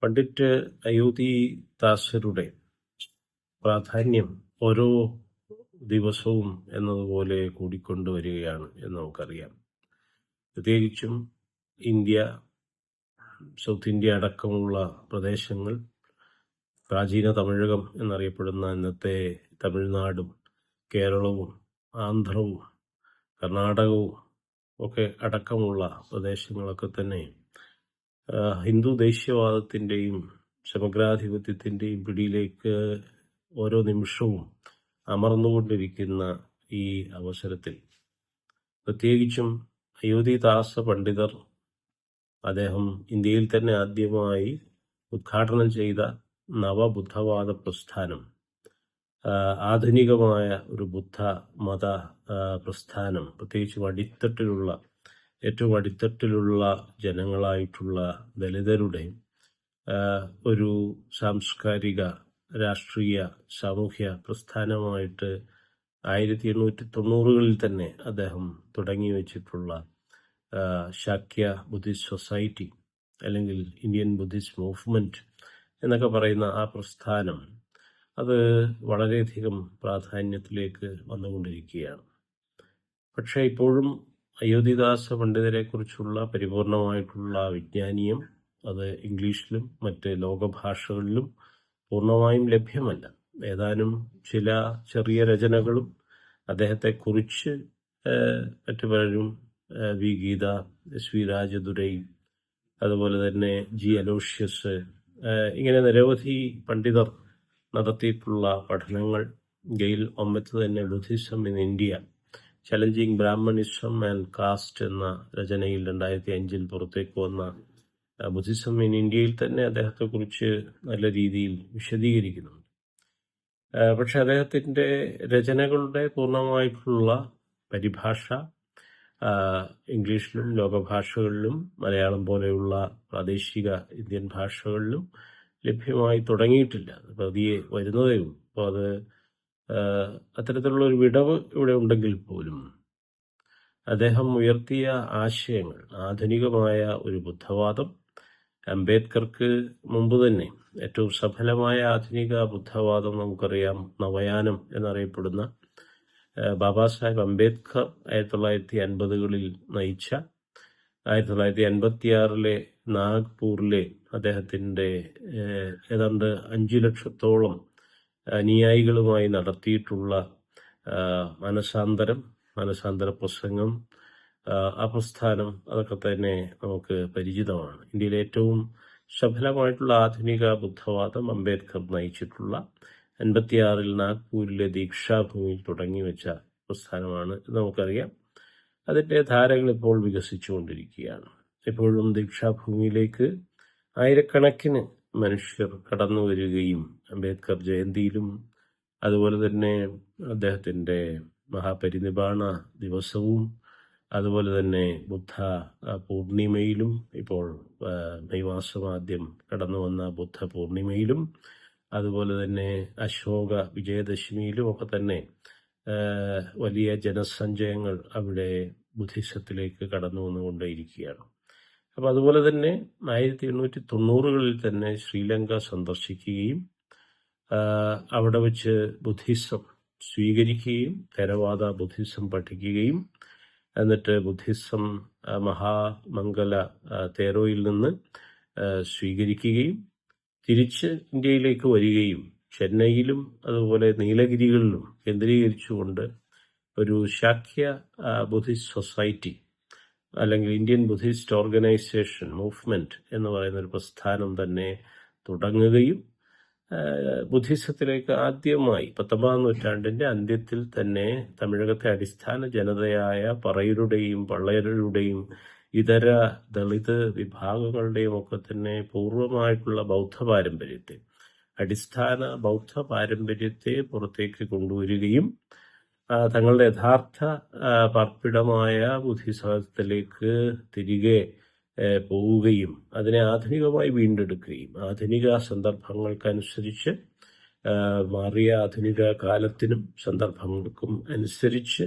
പണ്ഡിറ്റ് അയോധ്യദാസരുടെ പ്രാധാന്യം ഓരോ ദിവസവും എന്നതുപോലെ കൂടിക്കൊണ്ടുവരികയാണ് എന്ന് നമുക്കറിയാം. പ്രത്യേകിച്ചും ഇന്ത്യ, സൗത്ത് ഇന്ത്യ അടക്കമുള്ള പ്രദേശങ്ങൾ, പ്രാചീന തമിഴകം എന്നറിയപ്പെടുന്ന ഇന്നത്തെ തമിഴ്നാടും കേരളവും ആന്ധ്രവും കർണാടകവും ഒക്കെ അടക്കമുള്ള പ്രദേശങ്ങളൊക്കെ തന്നെ ഹിന്ദു ദേശീയവാദത്തിൻ്റെയും സമഗ്രാധിപത്യത്തിൻ്റെയും പിടിയിലേക്ക് ഓരോ നിമിഷവും അമർന്നുകൊണ്ടിരിക്കുന്ന ഈ അവസരത്തിൽ പ്രത്യേകിച്ചും അയോധ്യദാസ പണ്ഡിതർ, അദ്ദേഹം ഇന്ത്യയിൽ തന്നെ ആദ്യമായി ഉദ്ഘാടനം ചെയ്ത നവബുദ്ധവാദ പ്രസ്ഥാനം, ആധുനികമായ ഒരു ബുദ്ധ മത പ്രസ്ഥാനം, പ്രത്യേകിച്ചും ഏറ്റവും അടിത്തട്ടിലുള്ള ജനങ്ങളായിട്ടുള്ള ദലിതരുടെ ഒരു സാംസ്കാരിക, രാഷ്ട്രീയ, സാമൂഹ്യ പ്രസ്ഥാനമായിട്ട് 1890-കളിൽ തന്നെ അദ്ദേഹം തുടങ്ങി വെച്ചിട്ടുള്ള ശാക്യ ബുദ്ധിസ്റ്റ് സൊസൈറ്റി അല്ലെങ്കിൽ ഇന്ത്യൻ ബുദ്ധിസ്റ്റ് മൂവ്മെന്റ് എന്നൊക്കെ പറയുന്ന ആ പ്രസ്ഥാനം, അത് വളരെയധികം പ്രാധാന്യത്തിലേക്ക് വന്നുകൊണ്ടിരിക്കുകയാണ്. പക്ഷേ ഇപ്പോഴും അയോധ്യദാസ പണ്ഡിതരെ കുറിച്ചുള്ള പരിപൂർണമായിട്ടുള്ള വിജ്ഞാനീയം അത് ഇംഗ്ലീഷിലും മറ്റ് ലോകഭാഷകളിലും പൂർണ്ണമായും ലഭ്യമല്ല. ഏതാനും ചില ചെറിയ രചനകളും അദ്ദേഹത്തെക്കുറിച്ച് മറ്റു പലരും V Geetha, S V Rajadurai, അതുപോലെ തന്നെ ജി അലോഷ്യസ്, ഇങ്ങനെ നിരവധി പണ്ഡിതർ നടത്തിയിട്ടുള്ള പഠനങ്ങൾ, ഗെയിൽ ഒമ്മത്ത് തന്നെ Buddhism in India, challenging Brahmanism and caste എന്ന രചനയിൽ 2005 പുറത്തേക്ക് വന്ന ബുദ്ധിസം ഇൻ ഇന്ത്യയിൽ തന്നെ അദ്ദേഹത്തെക്കുറിച്ച് നല്ല രീതിയിൽ വിശദീകരിക്കുന്നുണ്ട്. പക്ഷെ അദ്ദേഹത്തിൻ്റെ രചനകളുടെ പൂർണ്ണമായിട്ടുള്ള പരിഭാഷ ഇംഗ്ലീഷിലും ലോകഭാഷകളിലും മലയാളം പോലെയുള്ള പ്രാദേശിക ഇന്ത്യൻ ഭാഷകളിലും ലഭ്യമായി തുടങ്ങിയിട്ടില്ല. പതിയെ വരുന്നതേ ഉള്ളൂ. അപ്പോൾ അത് അത്തരത്തിലുള്ള ഒരു വിടവ് ഇവിടെ ഉണ്ടെങ്കിൽ പോലും അദ്ദേഹം ഉയർത്തിയ ആശയങ്ങൾ, ആധുനികമായ ഒരു ബുദ്ധവാദം, അംബേദ്കർക്ക് മുമ്പ് തന്നെ ഏറ്റവും സഫലമായ ആധുനിക ബുദ്ധവാദം നമുക്കറിയാം, നവയാനം എന്നറിയപ്പെടുന്ന ബാബാ സാഹേബ് അംബേദ്കർ 1950-കളിൽ നയിച്ച 1956 നാഗ്പൂരിലെ അദ്ദേഹത്തിൻ്റെ ഏതാണ്ട് 5 ലക്ഷത്തോളം അനുയായികളുമായി നടത്തിയിട്ടുള്ള മനസാന്തര പ്രസംഗം, ആ പ്രസ്ഥാനം, അതൊക്കെ തന്നെ നമുക്ക് പരിചിതമാണ്. ഇന്ത്യയിലെ ഏറ്റവും സഫലമായിട്ടുള്ള ആധുനിക ബുദ്ധവാദം അംബേദ്കർ നയിച്ചിട്ടുള്ള 56-ൽ നാഗ്പൂരിലെ ദീക്ഷാഭൂമിയിൽ തുടങ്ങി വെച്ച പ്രസ്ഥാനമാണ് നമുക്കറിയാം. അതിൻ്റെ ധാരകൾ ഇപ്പോൾ വികസിച്ചുകൊണ്ടിരിക്കുകയാണ്. ഇപ്പോഴും ദീക്ഷാഭൂമിയിലേക്ക് ആയിരക്കണക്കിന് മനുഷ്യർ കടന്നു വരികയും അംബേദ്കർ ജയന്തിയിലും അതുപോലെ തന്നെ അദ്ദേഹത്തിൻ്റെ മഹാപരിനിർവാണ ദിവസവും അതുപോലെ തന്നെ ബുദ്ധ പൂർണിമയിലും, ഇപ്പോൾ മെയ് മാസം ആദ്യം കടന്നു വന്ന ബുദ്ധ പൂർണിമയിലും, അതുപോലെ തന്നെ അശോക വിജയദശമിയിലും ഒക്കെ തന്നെ വലിയ ജനസഞ്ചയങ്ങൾ അവിടെ ബുദ്ധിസത്തിലേക്ക് കടന്നു വന്നുകൊണ്ടേയിരിക്കുകയാണ്. അപ്പം അതുപോലെ തന്നെ 1890-കളിൽ തന്നെ ശ്രീലങ്ക സന്ദർശിക്കുകയും അവിടെ വെച്ച് ബുദ്ധിസം സ്വീകരിക്കുകയും theravada ബുദ്ധിസം പഠിക്കുകയും എന്നിട്ട് ബുദ്ധിസം മഹാമംഗല തേരോയിൽ നിന്ന് സ്വീകരിക്കുകയും തിരിച്ച് ഇന്ത്യയിലേക്ക് വരികയും ചെന്നൈയിലും അതുപോലെ നീലഗിരികളിലും കേന്ദ്രീകരിച്ചുകൊണ്ട് ഒരു ശാക്യ ബുദ്ധിസ്റ്റ് സൊസൈറ്റി അല്ലെങ്കിൽ ഇന്ത്യൻ ബുദ്ധിസ്റ്റ് ഓർഗനൈസേഷൻ മൂവ്മെന്റ് എന്ന് പറയുന്ന ഒരു പ്രസ്ഥാനം തന്നെ തുടങ്ങുകയും ബുദ്ധിസത്തിലേക്ക് ആദ്യമായി 19-ാം നൂറ്റാണ്ടിന്റെ അന്ത്യത്തിൽ തന്നെ തമിഴകത്തെ അടിസ്ഥാന ജനതയായ പറയരുടെയും പള്ളയരുടെയും ഇതര ദളിത് വിഭാഗങ്ങളുടെയും ഒക്കെ തന്നെ പൂർവമായിട്ടുള്ള അടിസ്ഥാന ബൗദ്ധ പാരമ്പര്യത്തെ പുറത്തേക്ക് കൊണ്ടുവരികയും തങ്ങളുടെ യഥാർത്ഥ പാർപ്പിടമായ ബുദ്ധിസത്തിലേക്ക് തിരികെ പോവുകയും അതിനെ ആധുനികമായി വീണ്ടെടുക്കുകയും ആധുനിക സന്ദർഭങ്ങൾക്കനുസരിച്ച് മാറിയ ആധുനിക കാലത്തിനും സന്ദർഭങ്ങൾക്കും അനുസരിച്ച്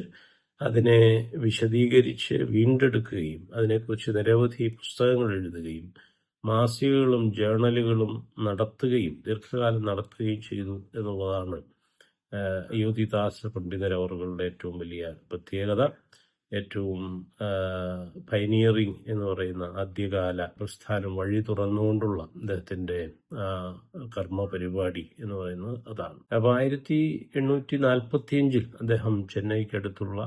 അതിനെ വിശദീകരിച്ച് വീണ്ടെടുക്കുകയും അതിനെക്കുറിച്ച് നിരവധി പുസ്തകങ്ങൾ എഴുതുകയും മാസികകളും ജേണലുകളും ദീർഘകാലം നടത്തുകയും ചെയ്തു എന്നുള്ളതാണ് അയോധ്യദാസ പണ്ഡിതരവറുകളുടെ ഏറ്റവും വലിയ പ്രത്യേകത. ഏറ്റവും പൈനിയറിങ് എന്ന് പറയുന്ന ആദ്യകാല പ്രസ്ഥാനം വഴി തുറന്നുകൊണ്ടുള്ള അദ്ദേഹത്തിൻ്റെ കർമ്മ പരിപാടി എന്ന് പറയുന്നത് അതാണ്. അപ്പോൾ 1845 അദ്ദേഹം ചെന്നൈക്കടുത്തുള്ള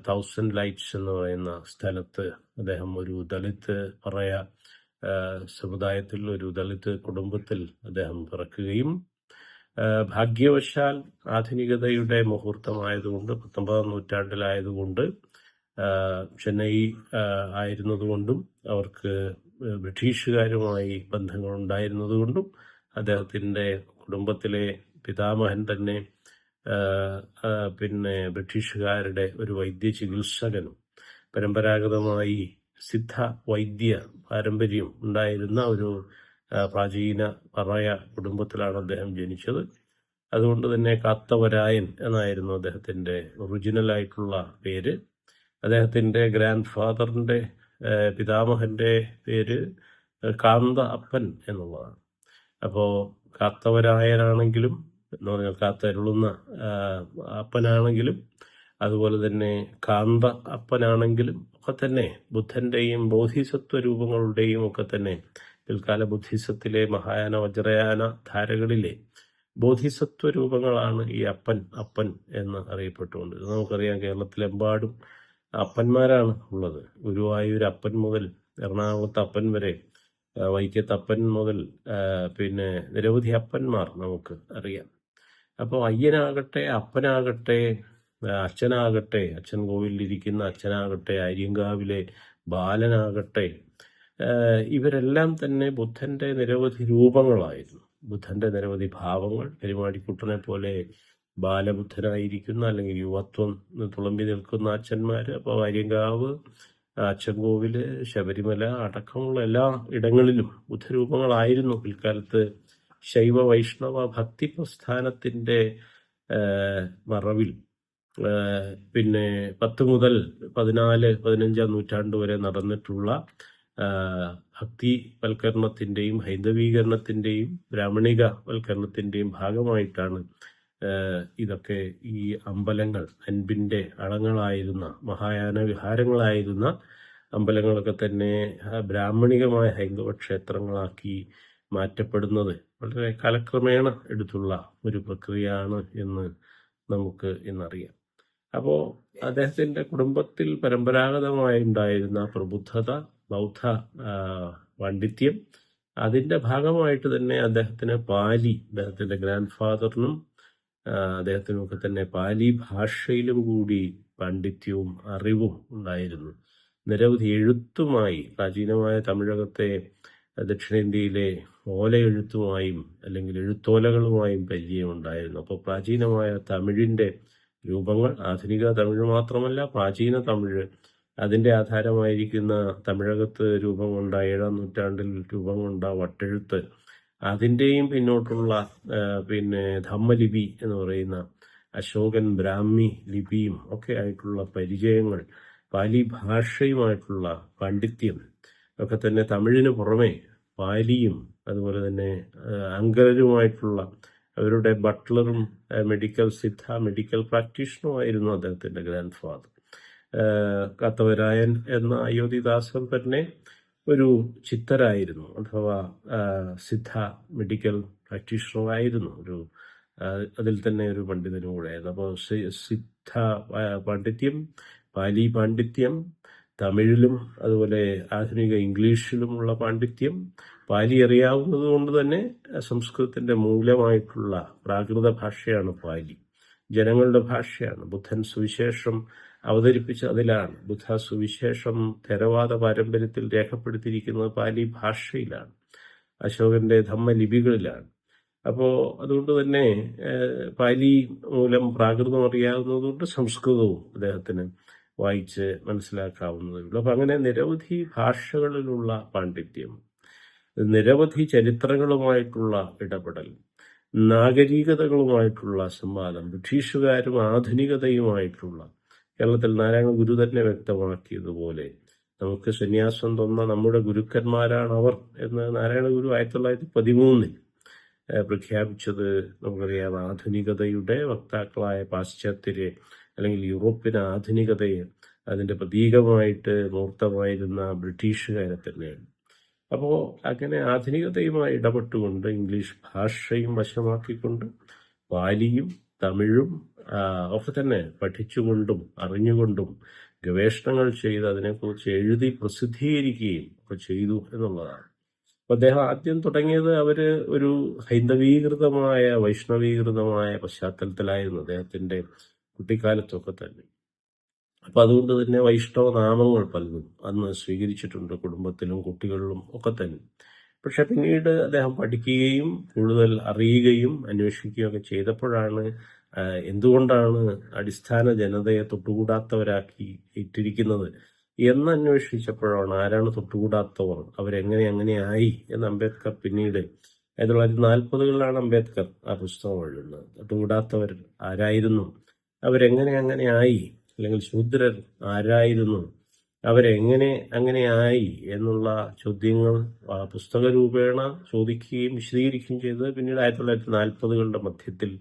1000 ലൈറ്റ്സ് എന്ന് പറയുന്ന സ്ഥലത്ത് അദ്ദേഹം ഒരു ദളിത് സമുദായത്തിൽ ഒരു ദളിത് കുടുംബത്തിൽ അദ്ദേഹം പിറക്കുകയും ഭാഗ്യവശാൽ ആധുനികതയുടെ മുഹൂർത്തമായതുകൊണ്ട് 19-ാം നൂറ്റാണ്ടിലായതുകൊണ്ട് ചെന്നൈ ആയിരുന്നതുകൊണ്ടും അവർക്ക് ബ്രിട്ടീഷുകാരുമായി ബന്ധങ്ങളുണ്ടായിരുന്നതുകൊണ്ടും അദ്ദേഹത്തിൻ്റെ കുടുംബത്തിലെ പിതാമഹൻ തന്നെ പിന്നെ ബ്രിട്ടീഷുകാരുടെ ഒരു വൈദ്യ ചികിത്സകനും പരമ്പരാഗതമായി സിദ്ധ വൈദ്യ പാരമ്പര്യം ഉണ്ടായിരുന്ന ഒരു പ്രാചീന കുടുംബത്തിലാണ് അദ്ദേഹം ജനിച്ചത്. അതുകൊണ്ട് തന്നെ കാത്തവരായൻ എന്നായിരുന്നു അദ്ദേഹത്തിൻ്റെ ഒറിജിനലായിട്ടുള്ള പേര്. അദ്ദേഹത്തിൻ്റെ ഗ്രാൻഡ് ഫാദറിൻ്റെ പിതാമഹൻ്റെ പേര് കാന്ത അപ്പൻ എന്നുള്ളതാണ്. അപ്പോൾ കാത്തവരായനാണെങ്കിലും എന്ന് പറഞ്ഞാൽ കാത്തരുളുന്ന അപ്പനാണെങ്കിലും അതുപോലെ തന്നെ കാന്ത അപ്പനാണെങ്കിലും ഒക്കെ തന്നെ ബുദ്ധൻ്റെയും ബോധിസത്വ രൂപങ്ങളുടെയും ഒക്കെ തന്നെ പിൽക്കാല ബുദ്ധിസത്തിലെ മഹായാന വജ്രയാന ധാരകളിലെ ബോധിസത്വ രൂപങ്ങളാണ് ഈ അപ്പൻ എന്ന് അറിയപ്പെട്ടുകൊണ്ട്. നമുക്കറിയാം കേരളത്തിലെമ്പാടും അപ്പന്മാരാണ് ഉള്ളത്. ഗുരുവായൂർ അപ്പൻ മുതൽ എറണാകുളത്ത് അപ്പൻ വരെ, വൈക്കത്തപ്പൻ മുതൽ പിന്നെ നിരവധി അപ്പന്മാർ നമുക്ക് അറിയാം. അപ്പോൾ അയ്യനാകട്ടെ, അപ്പനാകട്ടെ, അച്ഛനാകട്ടെ, അച്ഛൻ കോവിലിരിക്കുന്ന അച്ഛനാകട്ടെ, ആര്യങ്കാവിലെ ബാലനാകട്ടെ, ഇവരെല്ലാം തന്നെ ബുദ്ധൻ്റെ നിരവധി രൂപങ്ങളായിരുന്നു. ബുദ്ധൻ്റെ നിരവധി ഭാവങ്ങൾ. പെരുമാടിക്കുട്ടനെ പോലെ ബാലബുദ്ധനായിരിക്കുന്ന അല്ലെങ്കിൽ യുവത്വം തുളുമ്പി നിൽക്കുന്ന അച്ഛന്മാർ. അപ്പോൾ ആര്യങ്കാവ്, അച്ചൻകോവില്, ശബരിമല അടക്കമുള്ള എല്ലാ ഇടങ്ങളിലും ബുദ്ധരൂപങ്ങളായിരുന്നു. പിൽക്കാലത്ത് ശൈവ വൈഷ്ണവ ഭക്തി പ്രസ്ഥാനത്തിൻ്റെ മറവിൽ പിന്നെ 10 മുതൽ 14, 15-ാം നൂറ്റാണ്ട് വരെ നടന്നിട്ടുള്ള ഭക്തിവൽക്കരണത്തിൻ്റെയും ഹൈന്ദവീകരണത്തിൻ്റെയും ബ്രാഹ്മണികവൽക്കരണത്തിൻ്റെയും ഭാഗമായിട്ടാണ് ഇതൊക്കെ ഈ അമ്പലങ്ങൾ, അൻപിൻ്റെ അളങ്ങളായിരുന്ന മഹായാന വിഹാരങ്ങളായിരുന്ന അമ്പലങ്ങളൊക്കെ തന്നെ ബ്രാഹ്മണികമായ ഹൈന്ദവ ക്ഷേത്രങ്ങളാക്കി മാറ്റപ്പെടുന്നത് വളരെ കാലക്രമേണ എടുത്തുള്ള ഒരു പ്രക്രിയയാണ് എന്ന് നമുക്ക് ഇന്നറിയാം. അപ്പോൾ അദ്ദേഹത്തിൻ്റെ കുടുംബത്തിൽ പരമ്പരാഗതമായി ഉണ്ടായിരുന്ന പ്രബുദ്ധത, ബൗദ്ധ പാണ്ഡിത്യം, അതിൻ്റെ ഭാഗമായിട്ട് തന്നെ അദ്ദേഹത്തിന് അദ്ദേഹത്തിൻ്റെ ഗ്രാൻഡ് ഫാദറിനും അദ്ദേഹത്തിനുമൊക്കെ തന്നെ പാലി ഭാഷയിലും കൂടി പാണ്ഡിത്യവും അറിവും ഉണ്ടായിരുന്നു. നിരവധി എഴുത്തുമായി പ്രാചീനമായ തമിഴകത്തെ ദക്ഷിണേന്ത്യയിലെ ഓലയെഴുത്തുമായും അല്ലെങ്കിൽ എഴുത്തോലകളുമായും പരിചയമുണ്ടായിരുന്നു. അപ്പോൾ പ്രാചീനമായ തമിഴിൻ്റെ രൂപങ്ങൾ, ആധുനിക തമിഴ് മാത്രമല്ല പ്രാചീന തമിഴ്, അതിൻ്റെ ആധാരമായിരിക്കുന്ന തമിഴകത്ത് രൂപം കൊണ്ട 7-ാം നൂറ്റാണ്ടിൽ രൂപം കൊണ്ട വട്ടെഴുത്ത്, അതിൻ്റെയും പിന്നോട്ടുള്ള പിന്നെ ധമ്മലിപി എന്ന് പറയുന്ന അശോകൻ ബ്രാഹ്മി ലിപിയും ഒക്കെ ആയിട്ടുള്ള പരിചയങ്ങൾ, പാലി ഭാഷയുമായിട്ടുള്ള പാണ്ഡിത്യം ഒക്കെ തന്നെ തമിഴിന് പുറമെ പാലിയും അതുപോലെ തന്നെ അങ്കരരുമായിട്ടുള്ള അവരുടെ ബട്ട്ലറും മെഡിക്കൽ പ്രാക്ടീഷണറുമായിരുന്നു അദ്ദേഹത്തിൻ്റെ ഗ്രാൻഡ് ഫാദർ. കാത്തവരായൻ എന്ന അയോധ്യദാസൻ തന്നെ ഒരു ചിത്തരായിരുന്നു, അഥവാ സിദ്ധ മെഡിക്കൽ പ്രാക്ടീഷണറായിരുന്നു. അതിൽ തന്നെ ഒരു പണ്ഡിതനും കൂടെയായിരുന്നു. അപ്പോൾ സിദ്ധ പാണ്ഡിത്യം, പാലി പാണ്ഡിത്യം, തമിഴിലും അതുപോലെ ആധുനിക ഇംഗ്ലീഷിലുമുള്ള പാണ്ഡിത്യം, പാലി അറിയാവുന്നത് കൊണ്ട് തന്നെ സംസ്കൃതത്തിൻ്റെ മൂലമായിട്ടുള്ള പ്രാകൃത ഭാഷയാണ് പാലി, ജനങ്ങളുടെ ഭാഷയാണ്. ബുദ്ധൻ സുവിശേഷം അവതരിപ്പിച്ച അതിലാണ്. ബുദ്ധ സുവിശേഷം ഥേരവാദ പാരമ്പര്യത്തിൽ രേഖപ്പെടുത്തിയിരിക്കുന്നത് പാലി ഭാഷയിലാണ്, അശോകന്റെ ധമ്മലിപികളിലാണ്. അപ്പോൾ അതുകൊണ്ട് തന്നെ പാലി മൂലം പ്രാകൃതം അറിയാവുന്നതുകൊണ്ട് സംസ്കൃതവും അദ്ദേഹത്തിന് വായിച്ച് മനസ്സിലാക്കാവുന്നതേ ഉള്ളൂ. അപ്പം അങ്ങനെ നിരവധി ഭാഷകളിലുള്ള പാണ്ഡിത്യം, നിരവധി ചരിത്രങ്ങളുമായിട്ടുള്ള ഇടപെടൽ, നാഗരികതകളുമായിട്ടുള്ള സംവാദം, ബ്രിട്ടീഷുകാരും ആധുനികതയുമായിട്ടുള്ള, കേരളത്തിൽ നാരായണ ഗുരു തന്നെ വ്യക്തമാക്കിയതുപോലെ നമുക്ക് സന്യാസം തന്ന നമ്മുടെ ഗുരുക്കന്മാരാണ് അവർ എന്ന് നാരായണ ഗുരു 1913 പ്രഖ്യാപിച്ചത് നമുക്കറിയാം. ആധുനികതയുടെ വക്താക്കളായ പാശ്ചാത്യരെ അല്ലെങ്കിൽ യൂറോപ്യൻ ആധുനികതയെ അതിന്റെ പ്രതീകമായിട്ട് മൂർത്തമായിരുന്ന ബ്രിട്ടീഷുകാരെ തന്നെയാണ്. അപ്പോൾ അങ്ങനെ ആധുനികതയുമായി ഇടപെട്ടുകൊണ്ട് ഇംഗ്ലീഷ് ഭാഷയും വശമാക്കിക്കൊണ്ട് പാലിയും തമിഴും ഒക്കെ തന്നെ പഠിച്ചുകൊണ്ടും അറിഞ്ഞുകൊണ്ടും ഗവേഷണങ്ങൾ ചെയ്ത് അതിനെക്കുറിച്ച് എഴുതി പ്രസിദ്ധീകരിക്കുകയും ഒക്കെ ചെയ്തു എന്നുള്ളതാണ്. അപ്പൊ അദ്ദേഹം ആദ്യം തുടങ്ങിയത് അവര് ഒരു ഹൈന്ദവീകൃതമായ വൈഷ്ണവീകൃതമായ പശ്ചാത്തലത്തിലായിരുന്നു അദ്ദേഹത്തിന്റെ കുട്ടിക്കാലത്തൊക്കെ തന്നെ. അപ്പൊ അതുകൊണ്ട് തന്നെ വൈഷ്ണവ നാമങ്ങൾ പലതും അന്ന് സ്വീകരിച്ചിട്ടുണ്ട് കുടുംബത്തിലും കുട്ടികളിലും ഒക്കെ തന്നെ. പക്ഷെ പിന്നീട് അദ്ദേഹം പഠിക്കുകയും കൂടുതൽ അറിയുകയും അന്വേഷിക്കുകയും ഒക്കെ ചെയ്തപ്പോഴാണ് എന്തുകൊണ്ടാണ് അടിസ്ഥാന ജനതയെ തൊട്ടുകൂടാത്തവരാക്കി ഇട്ടിരിക്കുന്നത് എന്ന് അന്വേഷിച്ചപ്പോഴാണ് ആരാണ് തൊട്ടുകൂടാത്തവർ, അവരെങ്ങനെയായി എന്ന് അംബേദ്കർ പിന്നീട് 1940കളിലാണ് അംബേദ്കർ ആ പുസ്തകം എഴുതുന്നത്. തൊട്ടുകൂടാത്തവർ ആരായിരുന്നു, അവരെങ്ങനെയായി, അല്ലെങ്കിൽ ശൂദ്രർ ആരായിരുന്നു, അങ്ങനെയായി എന്നുള്ള ചോദ്യങ്ങൾ പുസ്തക രൂപേണ ചോദിക്കുകയും വിശദീകരിക്കുകയും ചെയ്തത് പിന്നീട് 1940കളുടെ മധ്യത്തിൽ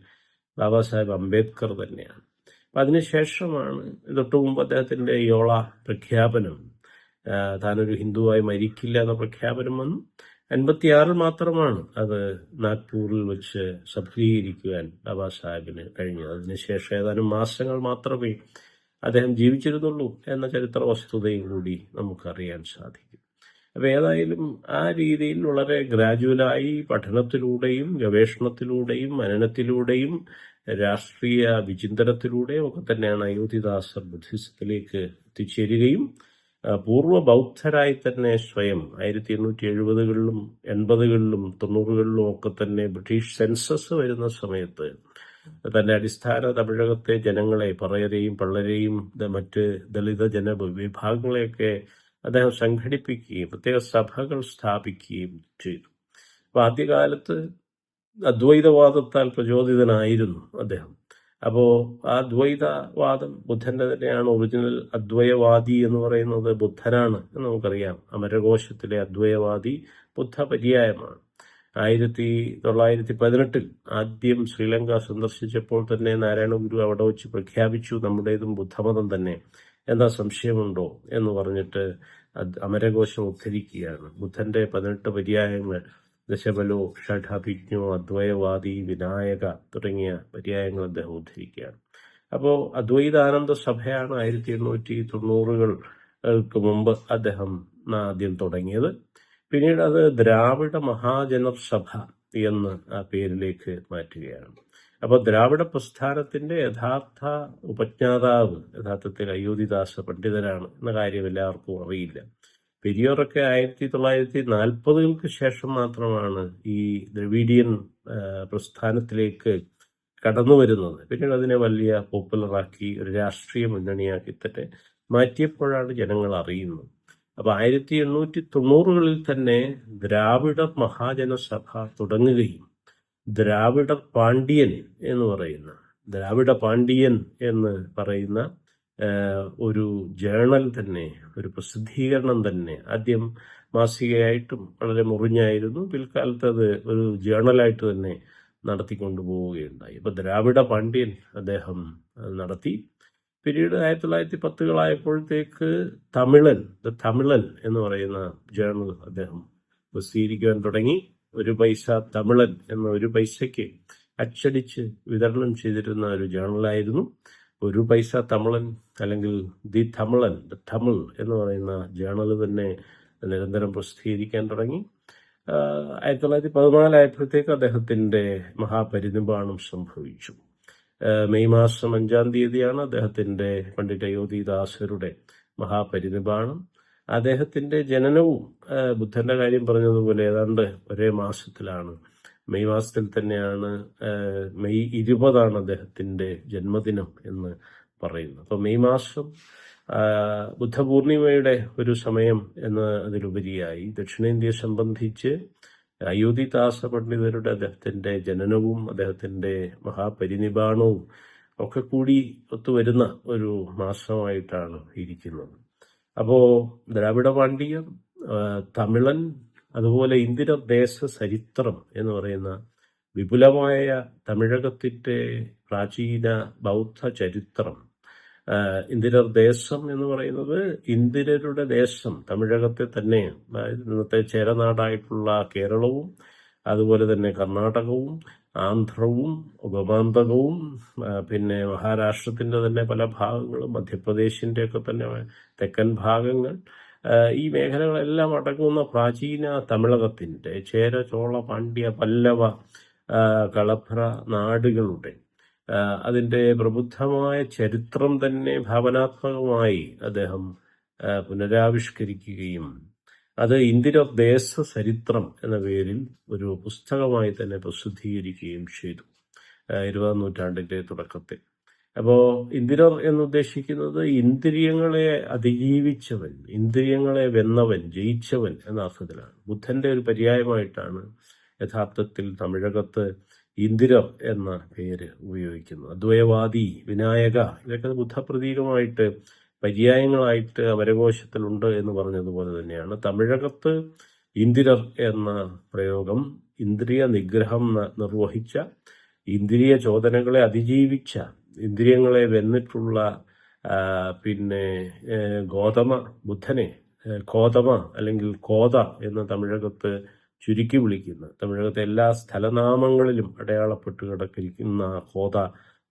ബാബാ സാഹേബ് അംബേദ്കർ തന്നെയാണ്. അപ്പൊ അതിനുശേഷമാണ് തൊട്ടു മുമ്പ് അദ്ദേഹത്തിന്റെ യോള പ്രഖ്യാപനം, താനൊരു ഹിന്ദുവായി മരിക്കില്ല എന്ന പ്രഖ്യാപനം വന്നു. 1956 മാത്രമാണ് അത് നാഗ്പൂരിൽ വെച്ച് സഫലീകരിക്കുവാൻ ബാബാ സാഹേബിന് കഴിഞ്ഞത്. അതിനുശേഷം ഏതാനും മാസങ്ങൾ മാത്രമേ അദ്ദേഹം ജീവിച്ചിരുന്നുള്ളൂ എന്ന ചരിത്ര വസ്തുതയും കൂടി നമുക്കറിയാൻ സാധിക്കും. അപ്പൊ ഏതായാലും ആ രീതിയിൽ വളരെ ഗ്രാജുവലായി പഠനത്തിലൂടെയും ഗവേഷണത്തിലൂടെയും മനനത്തിലൂടെയും രാഷ്ട്രീയ വിചിന്തനത്തിലൂടെയും ഒക്കെ തന്നെയാണ് അയോധ്യദാസർ ബുദ്ധിസത്തിലേക്ക് എത്തിച്ചേരുകയും പൂർവ്വ ബൗദ്ധരായി തന്നെ സ്വയം 1870കളിലും 80കളിലും 90കളിലും ഒക്കെ തന്നെ ബ്രിട്ടീഷ് സെൻസസ് വരുന്ന സമയത്ത് തന്റെ അടിസ്ഥാന തമിഴകത്തെ ജനങ്ങളെ, പറയരെയും പള്ളരെയും മറ്റ് ദളിത ജനവിഭാഗങ്ങളെയൊക്കെ അദ്ദേഹം സംഘടിപ്പിക്കുകയും പ്രത്യേക സഭകൾ സ്ഥാപിക്കുകയും ചെയ്തു. അപ്പൊ ആദ്യകാലത്ത് അദ്വൈതവാദത്താൽ പ്രചോദിതനായിരുന്നു അദ്ദേഹം. അപ്പോ ആ അദ്വൈതവാദം ബുദ്ധന്റെ തന്നെയാണ്. ഒറിജിനൽ അദ്വൈതവാദി എന്ന് പറയുന്നത് ബുദ്ധനാണ് എന്ന് നമുക്കറിയാം. അമരകോശത്തിലെ അദ്വൈതവാദി ബുദ്ധ പര്യായമാണ്. 1918 ആദ്യം ശ്രീലങ്ക സന്ദർശിച്ചപ്പോൾ തന്നെ നാരായണ ഗുരു അവിടെ വെച്ച് പ്രഖ്യാപിച്ചു, നമ്മുടേതും ബുദ്ധമതം തന്നെ, എന്താ സംശയമുണ്ടോ എന്ന് പറഞ്ഞിട്ട് അമരകോശം ഉദ്ധരിക്കുകയാണ്. ബുദ്ധന്റെ 18 പര്യായങ്ങൾ, ദശബലോ, ഷഡഭിജ്ഞോ, അദ്വൈതവാദി, വിനായക തുടങ്ങിയ പര്യായങ്ങൾ അദ്ദേഹം ഉദ്ധരിക്കുകയാണ്. അപ്പോൾ അദ്വൈതാനന്ദ സഭയാണ് 1890കൾക്ക് മുമ്പ് അദ്ദേഹം ആദ്യം തുടങ്ങിയത്. പിന്നീട് അത് ദ്രാവിഡ മഹാജനർ സഭ എന്ന് ആ പേരിലേക്ക് മാറ്റുകയാണ്. അപ്പൊ ദ്രാവിഡ പ്രസ്ഥാനത്തിന്റെ യഥാർത്ഥ ഉപജ്ഞാതാവ് യഥാർത്ഥത്തിൽ അയോധ്യദാസ പണ്ഡിതനാണ് എന്ന കാര്യം എല്ലാവർക്കും അറിയില്ല. പെരിയോറൊക്കെ 1940കൾക്ക് ശേഷം മാത്രമാണ് ഈ ദ്രവീഡിയൻ പ്രസ്ഥാനത്തിലേക്ക് കടന്നു വരുന്നത്. പിന്നീട് അതിനെ വലിയ പോപ്പുലറാക്കി ഒരു രാഷ്ട്രീയ മുന്നണിയാക്കി തന്നെ മാറ്റിയപ്പോഴാണ് ജനങ്ങൾ അറിയുന്നത്. അപ്പൊ 1890കളിൽ തന്നെ ദ്രാവിഡ മഹാജനസഭ തുടങ്ങുകയും ദ്രാവിഡ പാണ്ഡ്യൻ എന്ന് പറയുന്ന ഒരു ജേണൽ തന്നെ, ഒരു പ്രസിദ്ധീകരണം തന്നെ, ആദ്യം മാസികയായിട്ടും വളരെ മുറിഞ്ഞായിരുന്നു, പിൽക്കാലത്ത് അത് ഒരു ജേണലായിട്ട് തന്നെ നടത്തിക്കൊണ്ടു പോവുകയുണ്ടായി. അപ്പൊ ദ്രാവിഡ പാണ്ഡ്യൻ അദ്ദേഹം നടത്തി. പിന്നീട് 1910കളായപ്പോഴത്തേക്ക് തമിഴൻ എന്ന് പറയുന്ന ജേണൽ അദ്ദേഹം പ്രസിദ്ധീകരിക്കുവാൻ തുടങ്ങി. 1 പൈസ തമിഴൻ എന്ന 1 പൈസയ്ക്ക് അച്ചടിച്ച് വിതരണം ചെയ്തിരുന്ന ഒരു ജേണലായിരുന്നു 1 പൈസ തമിഴൻ, അല്ലെങ്കിൽ ദി തമിഴ് എന്ന് പറയുന്ന ജേണൽ തന്നെ നിരന്തരം പ്രസിദ്ധീകരിക്കാൻ തുടങ്ങി. 1914 ആയപ്പോഴത്തേക്ക് അദ്ദേഹത്തിന്റെ മഹാപരിനിർവാണം സംഭവിച്ചു. മെയ് മാസം 5-ാം തീയതിയാണ് അദ്ദേഹത്തിന്റെ പണ്ഡിറ്റ് അയോധ്യദാസരുടെ മഹാപരിനിർവാണം. അദ്ദേഹത്തിന്റെ ജനനവും ബുദ്ധന്റെ കാര്യം പറഞ്ഞതുപോലെ ഏതാണ്ട് ഒരേ മാസത്തിലാണ്. മെയ് മാസത്തിൽ തന്നെയാണ്. മെയ് 20 അദ്ദേഹത്തിന്റെ ജന്മദിനം എന്ന് പറയുന്നത്. അപ്പൊ മെയ് മാസം ബുദ്ധപൂർണിമയുടെ ഒരു സമയം എന്ന അതിലുപരിയായി ദക്ഷിണേന്ത്യയെ സംബന്ധിച്ച് അയോധ്യദാസ പണ്ഡിതരുടെ അദ്ദേഹത്തിന്റെ ജനനവും അദ്ദേഹത്തിന്റെ മഹാപരിനിർവാണവും ഒക്കെ കൂടി ഒത്തുവരുന്ന ഒരു മാസമായിട്ടാണ് ഇരിക്കുന്നത്. അപ്പോ ദ്രാവിഡ പാണ്ഡ്യം, തമിഴൻ, അതുപോലെ ഇന്ദിരദേശ ചരിത്രം എന്ന് പറയുന്ന വിപുലമായ തമിഴകത്തിന്റെ പ്രാചീന ബൗദ്ധ ചരിത്രം, ഇന്ദിരർ ദേശം എന്ന് പറയുന്നത് ഇന്ദിരരുടെ ദേശം, തമിഴകത്തെ തന്നെ, അതായത് ഇന്നത്തെ ചേരനാടായിട്ടുള്ള കേരളവും അതുപോലെ തന്നെ കർണാടകവും ആന്ധ്രവും ഉപമാന്തകവും പിന്നെ മഹാരാഷ്ട്രത്തിന്റെ തന്നെ പല ഭാഗങ്ങളും, മധ്യപ്രദേശിന്റെ ഒക്കെ തന്നെ തെക്കൻ ഭാഗങ്ങൾ, ഈ മേഖലകളെല്ലാം അടങ്ങുന്ന പ്രാചീന തമിഴകത്തിന്റെ ചേര, ചോള, പാണ്ഡ്യ, പല്ലവ, കളഭ്ര നാടുകളുടെ അതിന്റെ പ്രബുദ്ധമായ ചരിത്രം തന്നെ ഭാവനാത്മകമായി അദ്ദേഹം പുനരാവിഷ്കരിക്കുകയും അത് ഇന്ദിരർ ദേശ ചരിത്രം എന്ന പേരിൽ ഒരു പുസ്തകമായി തന്നെ പ്രസിദ്ധീകരിക്കുകയും ചെയ്തു 20-ാം നൂറ്റാണ്ടിന്റെ തുടക്കത്തിൽ. അപ്പോ ഇന്ദിരർ എന്നുദ്ദേശിക്കുന്നത് ഇന്ദ്രിയങ്ങളെ അതിജീവിച്ചവൻ, ഇന്ദ്രിയങ്ങളെ വെന്നവൻ, ജയിച്ചവൻ എന്ന അർത്ഥത്തിലാണ്. ബുദ്ധന്റെ ഒരു പര്യായമായിട്ടാണ് യഥാർത്ഥത്തിൽ തമിഴകത്ത് ഇന്ദിരർ എന്ന പേര് ഉപയോഗിക്കുന്നത്. അദ്വൈവാദി, വിനായക, ഇതൊക്കെ ബുദ്ധപ്രതീകമായിട്ട് പര്യായങ്ങളായിട്ട് അമരകോശത്തിലുണ്ട് എന്ന് പറഞ്ഞതുപോലെ തന്നെയാണ് തമിഴകത്ത് ഇന്ദിരർ എന്ന പ്രയോഗം ഇന്ദ്രിയ നിഗ്രഹം നിർവഹിച്ച, ഇന്ദ്രിയ ചോദനകളെ അതിജീവിച്ച, ഇന്ദ്രിയങ്ങളെ വെന്നിട്ടുള്ള പിന്നെ ബുദ്ധനെ കോതമ അല്ലെങ്കിൽ കോത എന്ന തമിഴകത്ത് ചുരുക്കി വിളിക്കുന്ന, തമിഴകത്തെ എല്ലാ സ്ഥലനാമങ്ങളിലും അടയാളപ്പെട്ട് കിടക്കുന്ന കോത,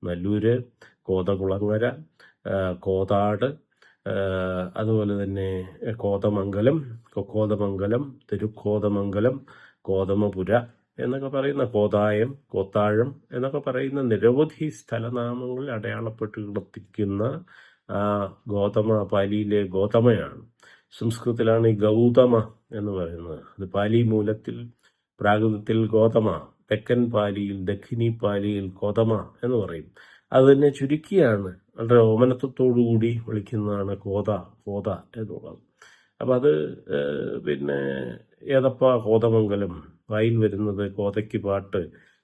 നല്ലൂര്, കോതകുളങ്ങര, കോതാട്, അതുപോലെ തന്നെ കോതമംഗലം, കൊക്കോതമംഗലം, തിരുക്കോതമംഗലം, കോതമപുര എന്നൊക്കെ പറയുന്ന, കോതായം, കോത്താഴം എന്നൊക്കെ പറയുന്ന നിരവധി സ്ഥലനാമങ്ങളിൽ അടയാളപ്പെട്ട് കിടത്തിക്കുന്ന പാലിയിലെ ഗോതമയാണ്. സംസ്കൃതത്തിലാണ് ഈ ഗൗതമ എന്ന് പറയുന്നത്. അത് പാലി മൂലത്തിൽ പ്രാകൃതത്തിൽ ഗോതമ, തെക്കൻ പാലിയിൽ, ദക്ഷിണി പാലിയിൽ കോതമ എന്ന് പറയും. അത് തന്നെ ചുരുക്കിയാണ് വളരെ ഓമനത്വത്തോടുകൂടി വിളിക്കുന്നതാണ് കോത എന്നുള്ളത്. അപ്പം അത് പിന്നെ ഏതപ്പ കോതമംഗലം, വായിൽ വരുന്നത് കോതയ്ക്ക് പാട്ട്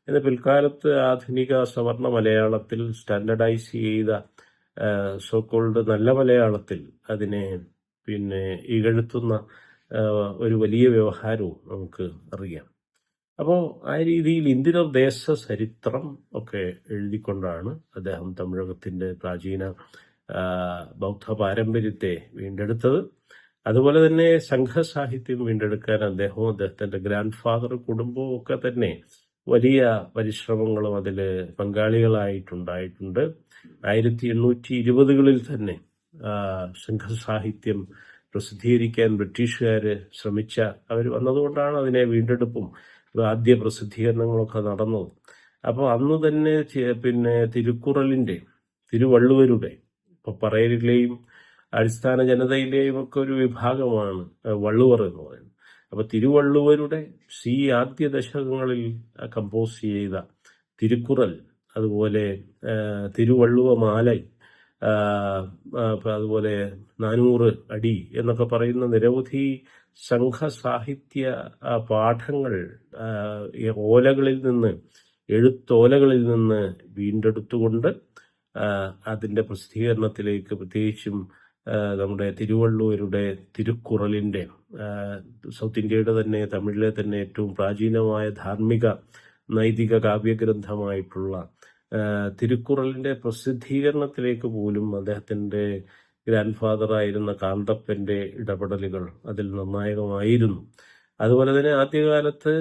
എന്ന് പിൽക്കാലത്ത് ആധുനിക സവർണ മലയാളത്തിൽ സ്റ്റാൻഡർഡൈസ് ചെയ്ത സോക്കോൾഡ് നല്ല മലയാളത്തിൽ അതിനെ പിന്നെ ഇകഴ്ത്തുന്ന ഒരു വലിയ വ്യവഹാരവും നമുക്ക് അറിയാം. അപ്പോൾ ആ രീതിയിൽ ഇന്ദിരർ ദേശ ചരിത്രം ഒക്കെ എഴുതിക്കൊണ്ടാണ് അദ്ദേഹം തമിഴകത്തിന്റെ പ്രാചീന ബൗദ്ധ പാരമ്പര്യത്തെ വീണ്ടെടുത്തത്. അതുപോലെ തന്നെ സംഘസാഹിത്യം വീണ്ടെടുക്കാൻ അദ്ദേഹവും അദ്ദേഹത്തിന്റെ ഗ്രാൻഡ് ഫാദർ കുടുംബവും ഒക്കെ തന്നെ വലിയ പരിശ്രമങ്ങളും അതിൽ പങ്കാളികളായിട്ടുണ്ടായിട്ടുണ്ട്. 1820-കളിൽ തന്നെ സംഘസാഹിത്യം പ്രസിദ്ധീകരിക്കാൻ ബ്രിട്ടീഷുകാര് ശ്രമിച്ച അവർ വന്നതുകൊണ്ടാണ് അതിനെ വീണ്ടെടുപ്പും ആദ്യ പ്രസിദ്ധീകരണങ്ങളൊക്കെ നടന്നത്. അപ്പോൾ അന്ന് തന്നെ പിന്നെ തിരുവള്ളുവരുടെ, ഇപ്പൊ പറയലിലെയും അടിസ്ഥാന ജനതയിലെയും ഒക്കെ ഒരു വിഭാഗമാണ് വള്ളുവർ എന്ന് പറയുന്നത്. അപ്പൊ തിരുവള്ളുവരുടെ ആദ്യ ദശകങ്ങളിൽ കമ്പോസ് ചെയ്ത തിരുക്കുറൽ, അതുപോലെ തിരുവള്ളുവ മാലൈ, അതുപോലെ 400 അടി എന്നൊക്കെ പറയുന്ന നിരവധി സംഘസാഹിത്യ പാഠങ്ങൾ എഴുത്തോലകളിൽ നിന്ന് വീണ്ടെടുത്തുകൊണ്ട് അതിന്റെ പ്രസിദ്ധീകരണത്തിലേക്ക്, പ്രത്യേകിച്ചും നമ്മുടെ തിരുവള്ളുവരുടെ തിരുക്കുറലിന്റെ, സൗത്ത് ഇന്ത്യയുടെ തന്നെ, തമിഴിലെ തന്നെ ഏറ്റവും പ്രാചീനമായ ധാർമ്മിക നൈതിക കാവ്യഗ്രന്ഥമായിട്ടുള്ള തിരുക്കുറലിന്റെ പ്രസിദ്ധീകരണത്തിലേക്ക് പോലും അദ്ദേഹത്തിന്റെ ഗ്രാൻഡ് ഫാദർ ആയിരുന്ന കാന്തപ്പന്റെ ഇടപെടലുകൾ അതിൽ നിർണായകമായിരുന്നു. അതുപോലെ തന്നെ ആദ്യകാലത്ത്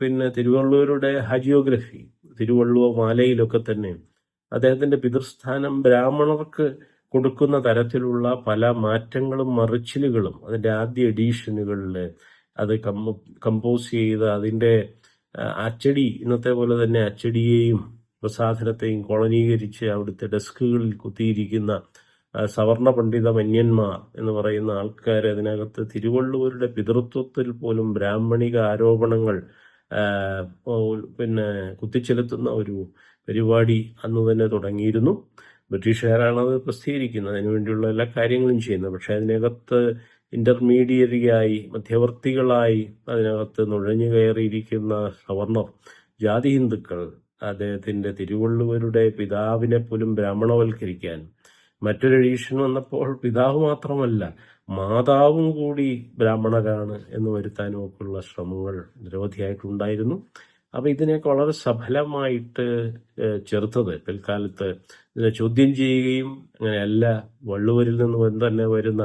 പിന്നെ തിരുവള്ളുവരുടെ ഹാജിയോഗ്രഫി, തിരുവള്ളുവ മാലയിലൊക്കെ തന്നെ അദ്ദേഹത്തിന്റെ പിതൃസ്ഥാനം ബ്രാഹ്മണർക്ക് കൊടുക്കുന്ന തരത്തിലുള്ള പല മാറ്റങ്ങളും മറിച്ചിലുകളും അതിന്റെ ആദ്യ എഡീഷനുകളിൽ അത് കമ്പോസ് ചെയ്ത് അതിന്റെ അച്ചടി, ഇന്നത്തെ പോലെ തന്നെ അച്ചടിയെയും പ്രസാധനത്തെയും കോളനീകരിച്ച് അവിടുത്തെ ഡെസ്കുകളിൽ കുത്തിയിരിക്കുന്ന സവർണ പണ്ഡിത മന്യന്മാർ എന്ന് പറയുന്ന ആൾക്കാർ അതിനകത്ത് തിരുവള്ളുവരുടെ പിതൃത്വത്തിൽ പോലും ബ്രാഹ്മണിക ആരോപണങ്ങൾ പിന്നെ കുത്തിച്ചെലുത്തുന്ന ഒരു പരിപാടി അന്ന് തന്നെ തുടങ്ങിയിരുന്നു. ബ്രിട്ടീഷുകാരാണത് പ്രസിദ്ധീകരിക്കുന്നത്, അതിനുവേണ്ടിയുള്ള എല്ലാ കാര്യങ്ങളും ചെയ്യുന്നത്. പക്ഷെ അതിനകത്ത് ഇന്റർമീഡിയറിയായി, മധ്യവർത്തികളായി അതിനകത്ത് നുഴഞ്ഞു കയറിയിരിക്കുന്ന സവർണർ, ജാതി ഹിന്ദുക്കൾ അദ്ദേഹത്തിന്റെ തിരുവള്ളുവരുടെ പിതാവിനെ പോലും ബ്രാഹ്മണവൽക്കരിക്കാൻ, മറ്റൊരു എഡിഷൻ വന്നപ്പോൾ പിതാവ് മാത്രമല്ല മാതാവും കൂടി ബ്രാഹ്മണരാണ് എന്ന് വരുത്താനും ഒക്കെയുള്ള ശ്രമങ്ങൾ നിരവധിയായിട്ടുണ്ടായിരുന്നു. അപ്പൊ ഇതിനെയൊക്കെ വളരെ സഫലമായിട്ട് ചെറുത്തത് പിൽക്കാലത്ത് ഇതിനെ ചോദ്യം ചെയ്യുകയും അങ്ങനെയല്ല, വള്ളുവരിൽ നിന്ന് തന്നെ വരുന്ന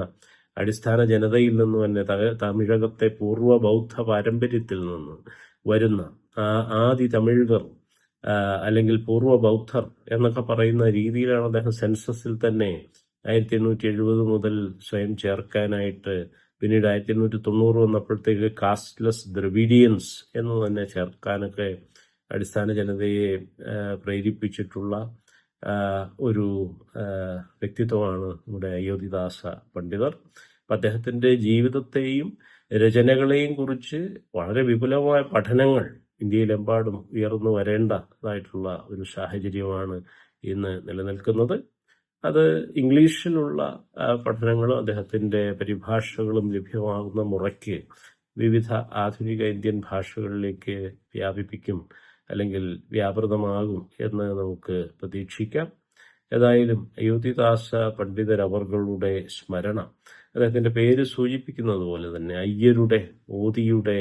അടിസ്ഥാന ജനതയിൽ നിന്ന് തന്നെ തമിഴകത്തെ പൂർവ്വ ബൗദ്ധ പാരമ്പര്യത്തിൽ നിന്ന് വരുന്ന ആദി തമിഴർ അല്ലെങ്കിൽ പൂർവ്വ ബൗദ്ധർ എന്നൊക്കെ പറയുന്ന രീതിയിലാണ് അദ്ദേഹം സെൻസസിൽ തന്നെ 1870 മുതൽ സ്വയം ചേർക്കാനായിട്ട്, പിന്നീട് 1890 വന്നപ്പോഴത്തേക്ക് കാസ്റ്റ്ലെസ് ദ്രവിഡിയൻസ് എന്ന് തന്നെ ചേർക്കാനൊക്കെ അടിസ്ഥാന ജനതയെ പ്രേരിപ്പിച്ചിട്ടുള്ള ഒരു വ്യക്തിത്വമാണ് നമ്മുടെ അയോധ്യദാസ പണ്ഡിതർ. അപ്പം അദ്ദേഹത്തിൻ്റെ ജീവിതത്തെയും രചനകളെയും കുറിച്ച് വളരെ വിപുലമായ പഠനങ്ങൾ ഇന്ത്യയിലെമ്പാടും ഉയർന്നു വരേണ്ടതായിട്ടുള്ള ഒരു സാഹചര്യമാണ് ഇന്ന് നിലനിൽക്കുന്നത്. അത് ഇംഗ്ലീഷിലുള്ള പഠനങ്ങളും അദ്ദേഹത്തിൻ്റെ പരിഭാഷകളും ലഭ്യമാകുന്ന മുറയ്ക്ക് വിവിധ ആധുനിക ഇന്ത്യൻ ഭാഷകളിലേക്ക് വ്യാപിപ്പിക്കും അല്ലെങ്കിൽ വ്യാപൃതമാകും എന്ന് നമുക്ക് പ്രതീക്ഷിക്കാം. ഏതായാലും അയോധ്യദാസ പണ്ഡിതരവറുകളുടെ സ്മരണ അദ്ദേഹത്തിന്റെ പേര് സൂചിപ്പിക്കുന്നത് പോലെ തന്നെ അയ്യരുടെ ഓതിയുടെ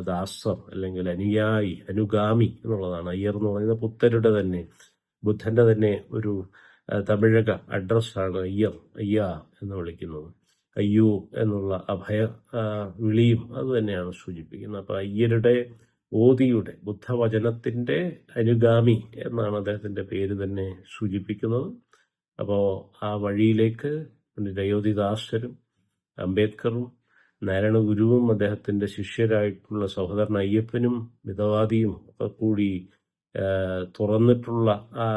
ദാസർ അല്ലെങ്കിൽ അനുയായി, അനുഗാമി എന്നുള്ളതാണ്. അയ്യർ എന്ന് പറയുന്നത് പുത്തരുടെ തന്നെ, ബുദ്ധന്റെ തന്നെ ഒരു തമിഴക അഡ്രസ്സാണ് അയ്യർ, അയ്യ എന്ന് വിളിക്കുന്നത്. അയ്യോ എന്നുള്ള അഭയ വിളിയും അത് തന്നെയാണ് സൂചിപ്പിക്കുന്നത്. അപ്പൊ അയ്യരുടെ ഓതിയുടെ ബുദ്ധവചനത്തിന്റെ അനുഗാമി എന്നാണ് അദ്ദേഹത്തിന്റെ പേര് തന്നെ സൂചിപ്പിക്കുന്നത്. അപ്പോൾ ആ വഴിയിലേക്ക് പണ്ഡിറ്റ് അയോധ്യദാസരും അംബേദ്കറും നാരായണ ഗുരുവും അദ്ദേഹത്തിന്റെ ശിഷ്യരായിട്ടുള്ള സഹോദരൻ അയ്യപ്പനും മിതവാദിയും ഒക്കെ കൂടി തുറന്നിട്ടുള്ള ആ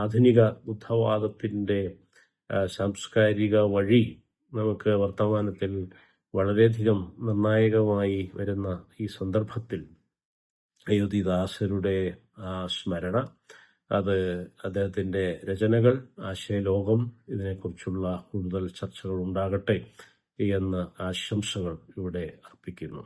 ആധുനിക ബുദ്ധവാദത്തിന്റെ സാംസ്കാരിക വഴി നമുക്ക് വർത്തമാനത്തിൽ വളരെയധികം നിർണായകമായി വരുന്ന ഈ സന്ദർഭത്തിൽ അയോധ്യദാസരുടെ സ്മരണ, അത് അദ്ദേഹത്തിന്റെ രചനകൾ, ആശയലോകം, ഇതിനെക്കുറിച്ചുള്ള കൂടുതൽ ചർച്ചകൾ ഉണ്ടാകട്ടെ എന്ന ആശംസകൾ ഇവിടെ അർപ്പിക്കുന്നു.